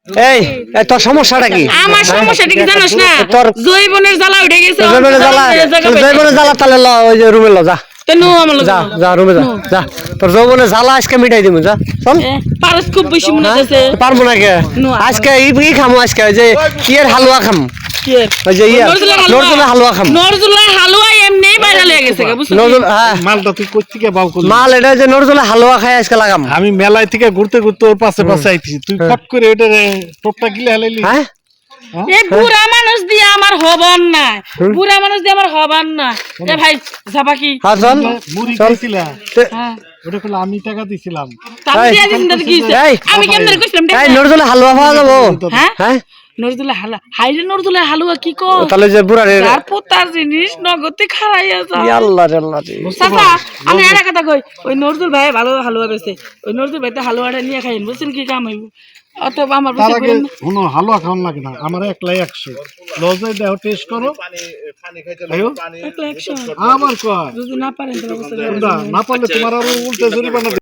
এই এই তোর সমস্যাটা কি? আমার সমস্যাটা কি জানোস না? তোর জৈবনের জ্বালা উঠে গেছে। জৈবনের জ্বালা তাহলে ল ওই যে রুমে ল যা। তেনু আমার যা যা রুমে যা যা তোর যৌবনের জ্বালা আজকে মিটাই দিমু যা চল। পারস খুব বেশি মনে হচ্ছে। পারবো না কে আজকে ই খামু আজকে ওই যে ইয়ের হালুয়া খাম। ওই যে ইয়া নরজুলের হালুয়া খাম। নরজুলের হালুয়া এমনি বাইরে লেগে গেছে বুঝছিস? নরজুল হ্যাঁ মালটা তুই কই থেকে বাউ করলি? মাল এটা যে নরজুলের হালুয়া খাই আজকে লাগাম। আমি মেলায় থেকে ঘুরতে ঘুরতে ওর পাশে পাশে আইছি, তুই ফট করে এটা টোপটা গিলে হালাইলি। হ্যাঁ এই বুড়া মানুষ দিয়ে আমার হবার না, বুড়া মানুষ দিয়ে আমার হবার না। এ ভাই যাবা কি? হ্যাঁ চল মুড়ি চল। খাইছিলা? হ্যাঁ ওটা কইলা আমি টাকা দিছিলাম। তাহলে দিয়ে দিন না কি হইছে? এই আমি কেমনে কইছিলাম এই নরজুলের হালুয়া পাওয়া যাবো? হ্যাঁ হ্যাঁ নরজুলের হালুয়া, হাইরে নরজুলের হালুয়া কি কো? তাহলে যে বুড়া রে তার পোতার জিনিস নগদে খারাইয়া যায়। আল্লাহ রে আল্লাহ রে। চাচা আমি একটা কথা কই, ওই নজরুল ভাই ভালো হালুয়া বেচে, ওই নজরুল ভাই তো হালুয়াটা নিয়ে খাইন বুঝছেন কি কাম হইব? অথবা আমার তার বুঝে আগে শুনো, হালুয়া খাওয়ান লাগে না, আমার একলাই 100 লজায় দেহ টেস্ট করো। আয়ো আবার কয় যদি না পারেন তাহলে না পারলে তোমার আরো উল্টে জরিমানা